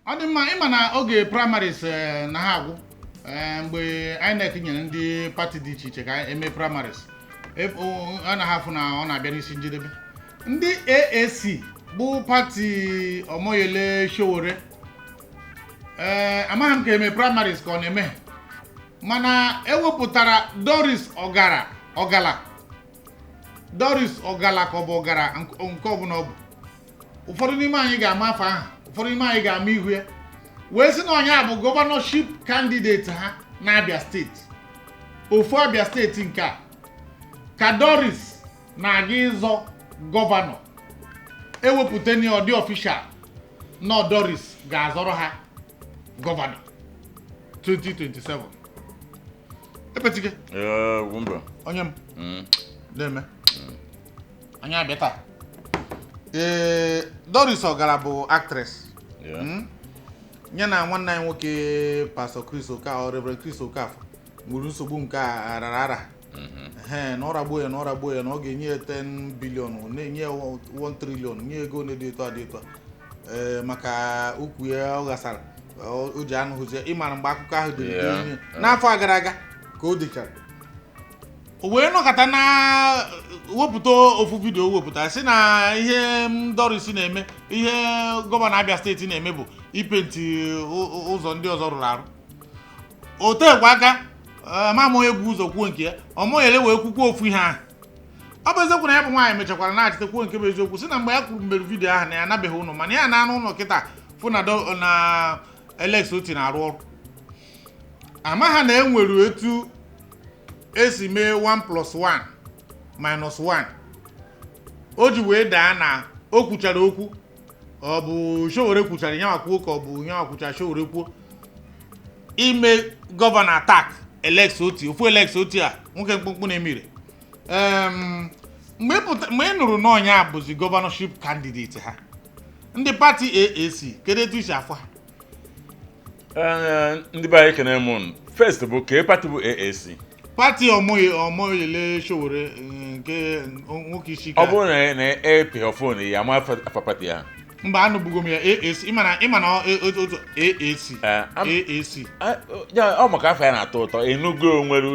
Adịmma ịma na oge primaries na ha agwụ mgbe INEC nyere ndị pati dị iche iche ka eme primaries a na hafụ na ọ na-abịa n'isi njedebe ndị AAC bụ pati Omoyele Sowore amaghị m ka eme primaries ka ọ na-eme mana ewepụtara Doris Ogala Doris Ogala ka ọ bụ Ogara nke ọbụla ọ bụ ụfọdụ n'ime anyị ga-ama afọ ahụ ụfọdụ n'ime anyị ga-ama ihu ya wee sị na onye a bụ gọvanọship candidate ha na Abia steeti ofu Abia steeti nke a ka Doris na-aga ịzọ gọvanọ ewepụta na ọdị ọfishal na Doris ga-azọrọ ha gọvanọ 2027 epetike Wumba onye m na-eme onye abịa taa Doris Ogala bụ actress nye na nwanne anyị nwoke Pastor Chris Okafor Reverend Chris Okafor nwere nsogbu nke ara na ọragbuo ya na ọ ga-enye ya 10 billion na-enye 1 trillion nye ego na-edo eto adị eto maka ukwu ya ọ ghasara o ji anụhụzi ịmara mgbe akụkọ ahụ dị n'afọ gara aga ka o dechara o wee nọkọta na wepụta ofu vidio wepụta si na ihe Doris na-eme ihe gọvanọ Abia steeti na-eme bụ ipenti ụzọ ndị ọzọ rụrụ arụ o tekwa aka mamụ egwu ụzọ kwuo nke ya Omoyele wee kwukwa ofu ihe ahụ ọ bụ eziokwu na ya bụ nwaanyị mechakwara na-achịta kwuo nke bụ eziokwu si na mgbe ya kwuru mbere vidio ahụ na ya anabeghị ụlọ mana ya na-anụ ụlọ kịta fụ na Alex Oti na-arụ ọrụ amaha na enwere etu esi mee 1+1 -1 o ji wee daa na o kwuchara okwu ọ bụ Sowore kwuchara nyanwa kwuo ka ọ bụ nyanwa kwuchara Sowore kwuo ime gọvanọ attack Alex Oti ofu Alex Oti a nwoke mkpụmkpụ na-emire mgbe ị nụrụ na onye a bụzi gọvanọship candidate ha ndị pati AAC kedu etu isi afọ ha ndị be anyị kene m first bụ ka pati bụ AAC pati Omoyele Sowore nke nwoke isi ọ bụrụ na epe fon ya ama afa pati ya mba anụbugo m ya AAC ịma na otu AAC ya ọ maka afọ ya na-atọ ụtọ enugo nwere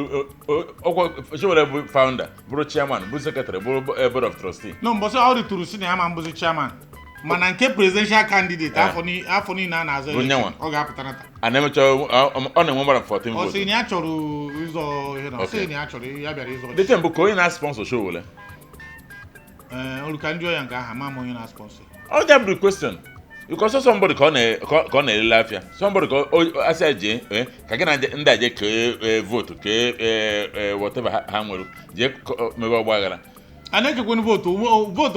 ọkwa Sowore bụ founder bụrụ chairman bụ secretary bụrụ board of trustee no mbọsị ọ ritụrụ si na ya ma mbụzi chairman mana nke presidential candidate afọ niile a na-azọ ọ ga-apụta nata a na-emecha ọ na-enwe mara 14 votes. Ọ sị na ya chọrọ ịzọ ihe na ọ sị na ya chọrọ ya bịara ịzọ dịte mbụ ka onye na-sponsor Sowore oluka ndị ọya nke aha ma onye na-sponsor ọ ja bụ question because somebody ka ọ na-elele afịa somebody ka asị aje ka gị na ndị aje kee vote kee whatever ha nwere jee mebe ọgba aghara a na-ekekwe votu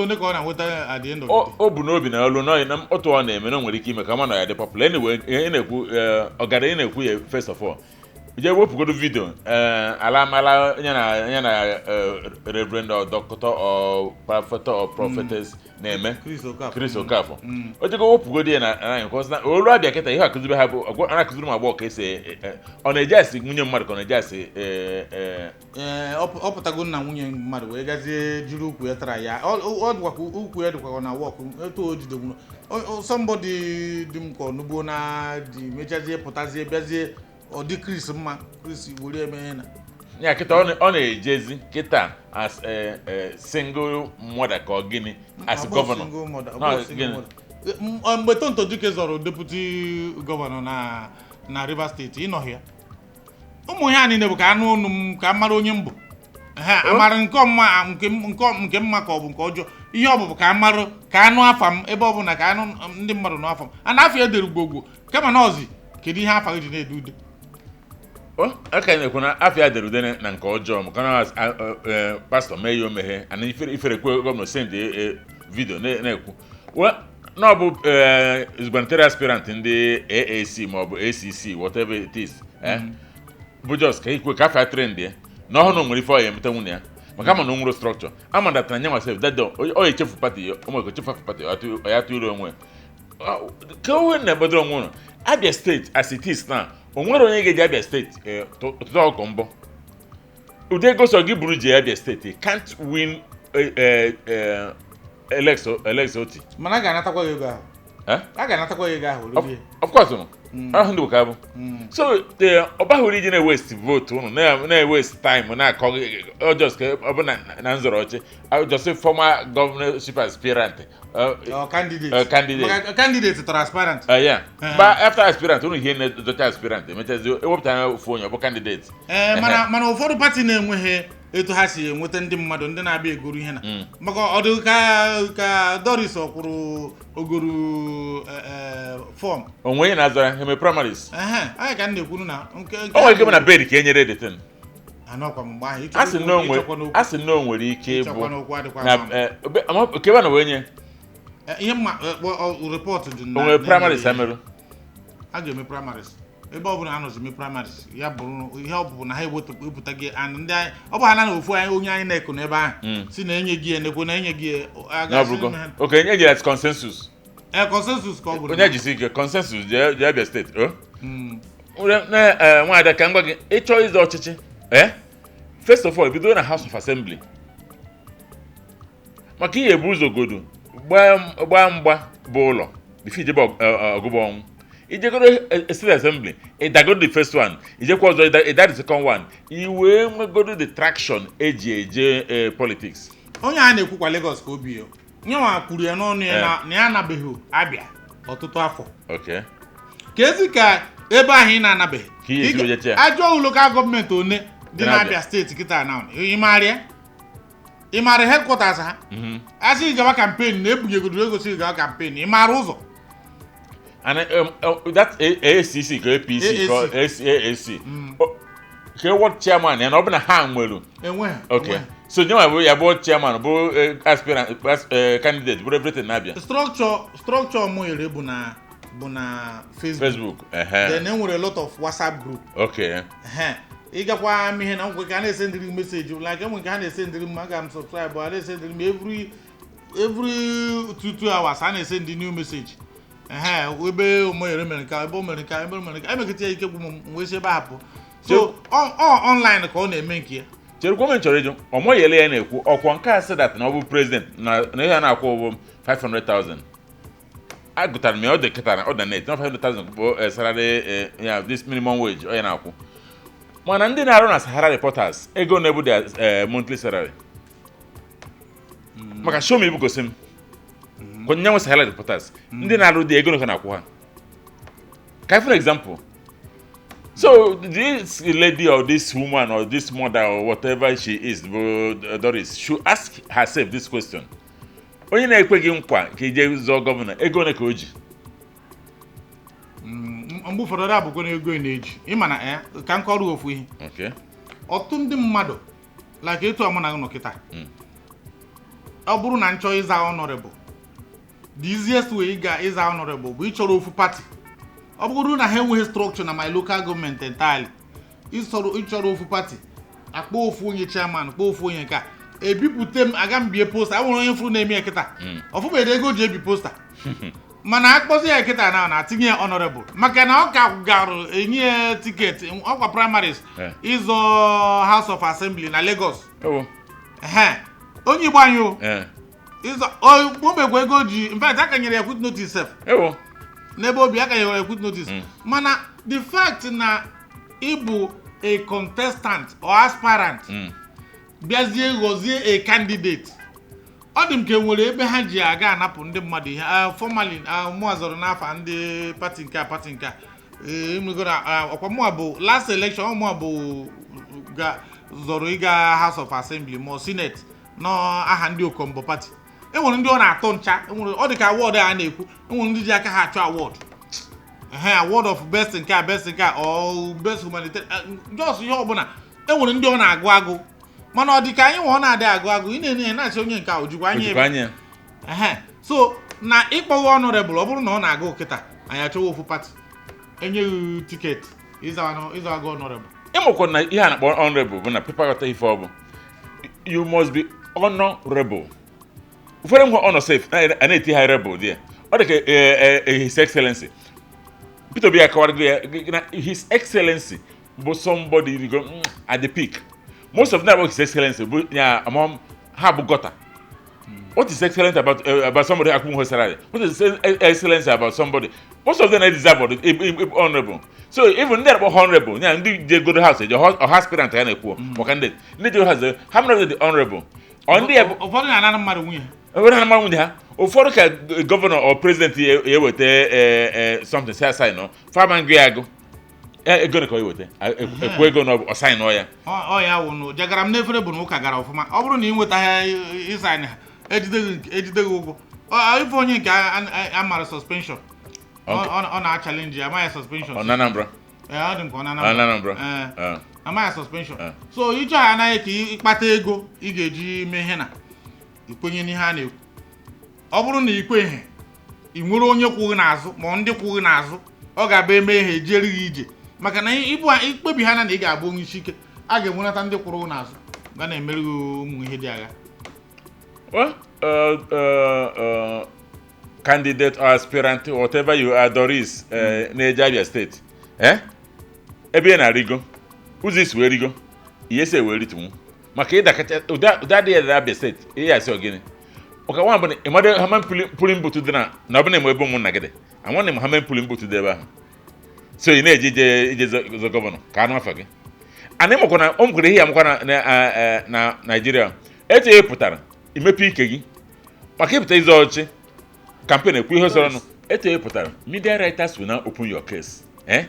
onye ka ọ na-nweta at the end of the day o bu n'obi na olu na otu ọ na-eme na o nwere ike ime ka ma na ya dị popular anyway ị na-ekwu ọgara ị na-ekwu ya first of all je wepụgodo vidio alamala ya na reverend or doctor or prophet or prophetess na-eme Chris Okafor o jego wepụgodo ya na anyị because na olu Abia kịta ihe akụziri ha bụ akụziri m agbọghọ ka esi ọ na-eje asị nwunye mmadụ ka ọ na-eje asị ọ pụtago na nwunye mmadụ wee gazie jiri ukwu ya tara ya ọ dịkwa ukwu ya dịkwa na wọk etu o jidegbu somebody dị m ka ọnugbo na dị mechazie pụtazie bịazie ọ dị Chris mma Chris were eme na ya kịta ọ na-ejezi kịta as single mother ka ọ gịnị as governor mgbe Tonto Dike zọrọ deputy gọvanọ na Rivers steeti ịnọghị ya ụmụ ya niile bụ ka anụ ọnụ m ka mara onye mbụ amara nke mma ka ọ bụ nke ọjọọ ihe ọ bụ ka amarụ ka anụ afa m ebe ọ bụ na ka anụ ndị mmadụ n'afọ m a na-afọ edere gbogbo kama na ọzi kedu ihe afa gị ji na-ede ude aka na-ekwu na afọ dere ude na nke ọjọọ maka na pastọ mee ya omeghe ana ifere kwe gọvanọ send vidio na-ekwu na ọ bụ gubernatorial aspirant ndị AAC maọbụ ACC whatever it is bụ jos ka ikwe ka afọ trend ya na ọhụrụ nwere ife ọ ya emeta nwunye ya maka ama na onwere structure amandatara nye nwasef dado ọ echefu pati ụmụeko chefu pati ọ ya tụrụ onwe ka o wee na-ebodoro onwe ụlọ Abia steeti as it is now o nwere onye ga-eji Abia steeti ụtụtụ ọkụ mbọ ụdị ego so gị buru ji Abia steeti can't win Alex Oti mana a ga-anatakwa ego ahụ aga natakwa ego ahụ of course ahụ ndị ka bụ so ọ bahụrụ iji na-waste vote unu na-waste time na-akọ just ọ bụ na nzọrọ ọchị just former governorship aspirant candidate transparent yeah but after aspirant unu ihe na-edocha aspirant emechazi ewepụtara ofu onye ọ bụ candidate mana ụfọdụ pati na-enweghị etu ha si enweta ndị mmadụ ndị na-abịa egoro ihe na maka ọ dị ka Doris ọkwụrụ ogoro fọm onwe ihe na-azọra heme primaries anyị ka m na-ekwuru na o nwere ike bụ na bed ka e nyere detin anọkwa mgbe ahụ a sị na o nwere ike ịbụ na kebe na wee nye ihe mma report dị na o nwere primaries amerụ a ga-eme primaries ebe ọ bụla anọzi eme primaries ya bụrụ ihe ọ bụ na ha ewepụta gị and ndị anyị ọ bụ ha na ofu anyị onye anyị na-eko n'ebe ahụ si na enye gị enekwo na enye gị okay enye gị consensus consensus ka ọ bụrụ onye jisi ike consensus dị Abia steeti nwaada ka m gwa gị ịchọ ịzọ ọchịchị first of all bido na House of Assembly maka ihe ebu ụzọ godo gbaa mgba bụ ụlọ bifo ijebe ọgụgụ ọnwụ ijegoro state assembly ịdagoro the first one ijekwa ọzọ ịda the second one iwee nwegoro the traction eji eje politics onye a na-ekwukwa Lagos ka obi nyewa kwuru ya n'ọnụ ya na ya anabeghị Abia ọtụtụ afọ okay ka ezi ka ebe ahụ ị na-anabeghị ajọ local gọọmenti one dị na Abia steeti kịta na ịmara headquarters ha asị gawa campaign na-ebunyegodo ego si gawa campaign ịmara ụzọ and that AACC ka APC ka AAC ka ward chairman ya na ọ bụ na ha nwere okay so nyewa bụ ya bụ chairman bụ aspirant candidate bụ everything na Abia structure mo yere bụ na Facebook then enwere a lot of WhatsApp group okay ịgakwa ihe na nkwe ka na-esendiri message like enwe ka ha na-esendiri m aga m subscribe a na-esendiri m every 2 hours a na-esendiri new message ebe omoyere America ebe America emekịta ya ike gwụ m wee si ebe hapụ so online ka ọ na-eme nke ya chere kwa m chọrọ ịjụ omoyele ya na-ekwu ọkwa nke a sedat na ọ bụ president na ihe na-akwụ ụgwọ 500,000 agụtara m ya ọ dị kịtara ọ dị net 500,000 bụ salary ya this minimum wage ọ ya na-akwụ mana ndị na-arụ na Sahara Reporters ego na-ebu the monthly salary maka show me ibu gosi m kwenye nwe Sahara Reporters ndị na-arụ dị ego na-akwụ ha ka for example so this lady or this woman or this mother or whatever she is Doris should ask herself this question onye na-ekwe gị nkwa ka ije zọọ gọvanọ ego ole ka o ji mgbe ụfọdụ abụkwa na ego na-eji ịma na ka nkọrụ ofu ihe ọtụtụ ndị mmadụ like etu amụ na nọ kịta ọ bụrụ na nchọ ịza honorable the easiest way ịza honorable bụ ịchọrọ ofu party ọ bụrụ na ha enweghị structure na my local government entirely ịchọrọ ofu party akpọ ofu onye chairman kpọọ ofu onye ka ebipụta m aga m bie posta a nwere onye furu na-eme kịta ọfụbede ego ji ebi posta mana akpọzi ya kịta na-atinye ya honorable maka na ọ ka garụ enye tiketi ọkwa primaries ịzọ House of Assembly na Lagos onye Igbo anyị omegwe ego ji in fact aka nyere ya quit notice sef n'ebe obi aka nyere ya quit notice mana the fact na ịbụ a contestant or aspirant bịazie ghọzie a candidate ọ dị m ka enwere ebe ha ji aga anapụ ndị mmadụ ihe formally mụazọrọ n'afọ ndị pati nke emegoro ọkwa mụa bụ last election mụa bụ zọrọ ịga House of Assembly ma Senate n'aha ndị Okombo pati enwere ndị ọ na-atọ ncha ọ dị ka award a na-ekwu enwere ndị ji aka ha achọ award award of best nke or best humanitarian just ihe ọbụla enwere ndị ọ na-agụ agụ mana ọ dị ka anyị nwe ọ na-adị agụ ị na-enye na-achị onye nke ojikwa anya so na ịkpọghị honorable ọ bụrụ na ọ na-agụ kịta anyị achọwa ofu pati enyeghị tiketi ịza agụ honorable ịmụkwa na ihe a na-akpọ honorable bụ na pepa ghọta ife ọ bụ you must be honorable ụfọdụ ngwa honor safe a na-eti ha rebel dị ọ dị ka his excellency Peter Obi akọwara ya his excellency bụ somebody go at the peak most of them his excellency bụ ya among ha bụ gota What is excellent about somebody Akum Hosarade? What is excellence about somebody? Most of them are disabled, honorable. So even they're honorable. Yeah, they go to house, or aspirant and a poor. They has how many of the honorable? Only a governor or president here with something say no. Farman Giago. Going to call you with it. We're going to assign oil. Oh, yeah, no. Jagaram never been Okagara of my Obron with a sign. Edited. If only I'm a suspension on our challenge. Am I a suspension? On Anambra. I don't on Anambra. Am I a suspension? So you try and I patego, Igeji Mehena. You put in hand. Obron, you pay. You will on your Kunazo, Monday Kunazo, Ogabe Mehe, Jerry. Makana ikpe bihana na ị ga-abụ onye isi ike a ga-enwenata ndị kwụrụ n'azụ ga na-emeri ụmụ ihe dị agha. Well, candidate or aspirant, whatever you are, Doris, Abia State. Ebe na rigo. Uzi is where rigo. Yes, I will it. Maka that day at Abia State. Yes, ogini. Okay, one but a mother Haman pulling boot to the na bone mo ebo mo nagede. I want him Haman pulling boot to the so you know the governor can't forget. And then mokona omkure here mokona na Nigeria. Ete putara imepi kegi. Makipta izoche campaign ekwu ho soro no. Ete putara media writers will now open your case. E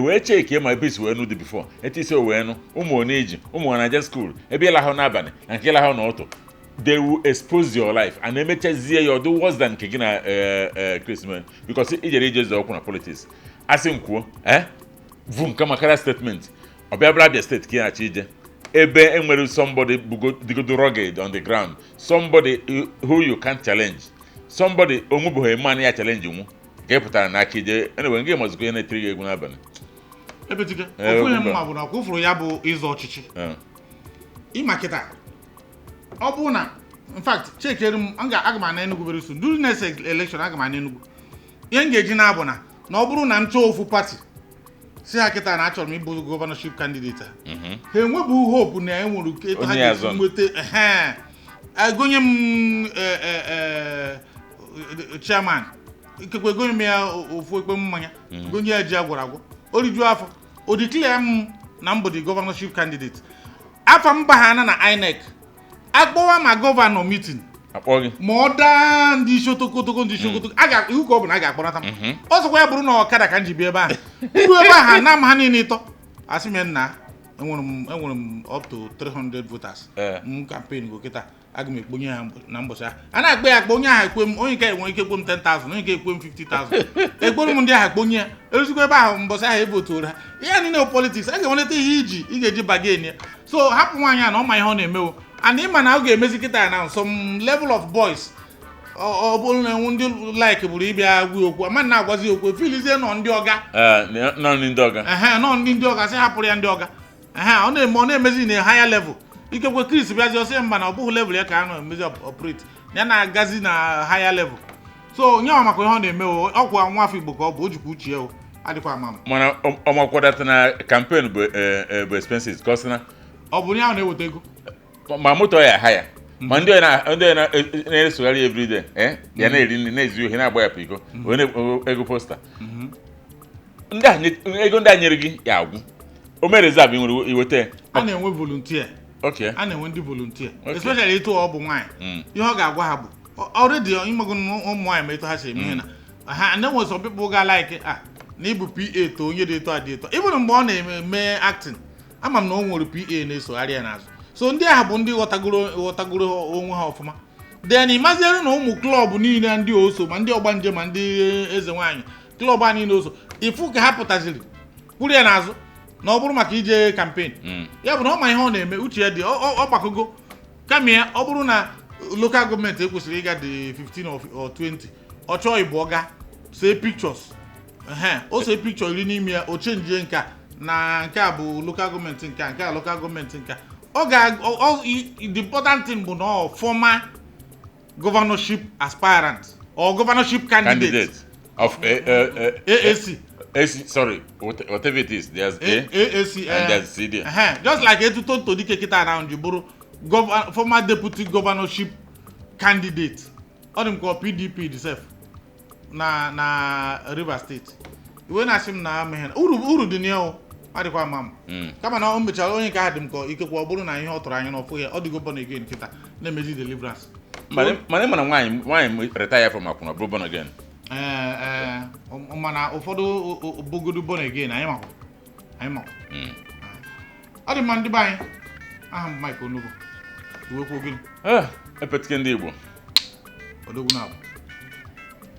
we check my base we no dey before. Ete say we no umu oneji, umu Nigeria school. Ebe la ho na abani, and kila ho na auto. They will expose your life and they may you do worse than kegina Christmas because it is the open politics. Asinkuo, vum kama kara statement. Abia State ki achije. Ebe enwere somebody go rugged on the ground. Somebody who you can't challenge. Somebody onwubo he man ya challenge mu. Ke putara na akije. Anyway, nge mazuko ye na 3 egwu na abani. Ebe tika. Ofu ye mma bụ na kwufuru ya bụ izo ọchịchị. Imakita. Obuna. In fact, check here aga ma na Enugu very soon. During next election aga ma na Enugu. Ihe ngeji na abụ na ọ bụrụ na m chọọ ofu party si ha kịta na achọrọ m ịbụ governorship candidate ha enwebu hope na enwere etu ha ga-esi nweta agonye m chairman ikekwe gonye m ya ofu ekpe mmanya gonye ya ji agwara agwọ oriju afọ o declare m na mbụ the governorship candidate afa mba ha na INEC akpọwa ma governor meeting Moda ndị shotokotoko ndị shotokotoko aga ihu ka ọ bụ na a ga-akpọrọta m ọzọkwa ya bụrụ na ọkada ka m ji bịa ebe ahụ uru ebe ahụ na m ha niile ịtọ asị m nna enwere m up to 300 voters m campaign go kịta aga m ekponye ha na mbọchị ahụ a na-akpe ya akpa onye ahụ ekwe m onye nke enwe ike ekwe m 10,000 onye nke ekwe m 50,000 ekporo m ndị ahụ ekponye ya eruzikwa ebe ahụ mbọchị ahụ evotuoro ha ihe niile politics a ga-enweleta ihe ị ga-eji bagin ya so hapụ nwaanyị a na ọ ma ihe ọ na-emewo and ịma na ọ ga-emezi kịta na some level of boys ọ bụrụ na ndị like bụrụ ịbịa gwa okwu ama na-agwazi okwu filizie nọ ndị ọga nọ ndị ọga sị hapụrụ ya ndị ọga ọ na-emezi na higher level ikekwe Chris bịazi ọsị mba na ọ bụghị level ya ka a na-emezi operate ya na-agazi na higher level so nye ọ maka ihe ọ na-eme ọkwa nwa afọ Igbo ka ọ bụ o jikwa uche ya adịkwa ama mana ọmakwadata na campaign bụ expenses cost na ọ bụ ya na-eweta ego ma moto ya haya ma ndị na-esogharị everyday ya na-eri nri na-ezu ohi na-agba ya piko ego posta ego ndị a nyere gị ya agwụ o mere reserve nwere iweta a na-enwe volunteer a na-enwe ndị volunteer especially etu ọ bụ nwaanyị ihe ọ ga-agwa ha bụ already imego ụmụ nwaanyị ma etu ha si eme ihe na ha na-enwe some people ga like na ịbụ PA to onye dị eto adị eto even mgbe ọ na-eme acting ama m na o nwere PA na-esogharị ya n'azụ so ndị ahụ bụ ndị ghọtagoro onwe ha ọfụma then imaziere na ụmụ klọb niile ndị oso ma ndị ọgbanje ma ndị eze nwaanyị klọb a niile oso ifu ka ha pụtaziri kwuru ya n'azụ na ọ bụrụ maka ije campaign ya bụ na ọ ma ihe ọ na-eme uche ya dị ọ gbakogo kama ya ọ bụrụ na local gọọmenti ekwesịrị ịga dị 15 or 20 ọ chọọ ịbụ ọga see pictures o see picture iri n'ime ya o chenjie nka na nke a bụ local gọọmenti nke a local gọọmenti nke the important thing bụ na former governorship aspirant or governorship candidate of AAC. Sorry, whatever it is, there's AAC and there's C there. Just like Etuto Todike Kita around you, former deputy governorship candidate ọ dị m ka PDP itself na Rivers State iwe na-asị m na ameghe uru dị n'ihe adịkwa mma kama na o mechara onye nke ha dị m ka ikekwe ọ bụrụ na ihe ọ tụrụ anya n'ọfụ ya ọ dịgo born again kịta na-emezi deliverance mana nwaanyị retire from akwụna bụrụ born again mana ụfọdụ bụgodu born again anyị makwa ọ dị mma ndị be anyị aha m Mike Onugbu iwekwu ogene epetike ndị Igbo odogwu na-abụ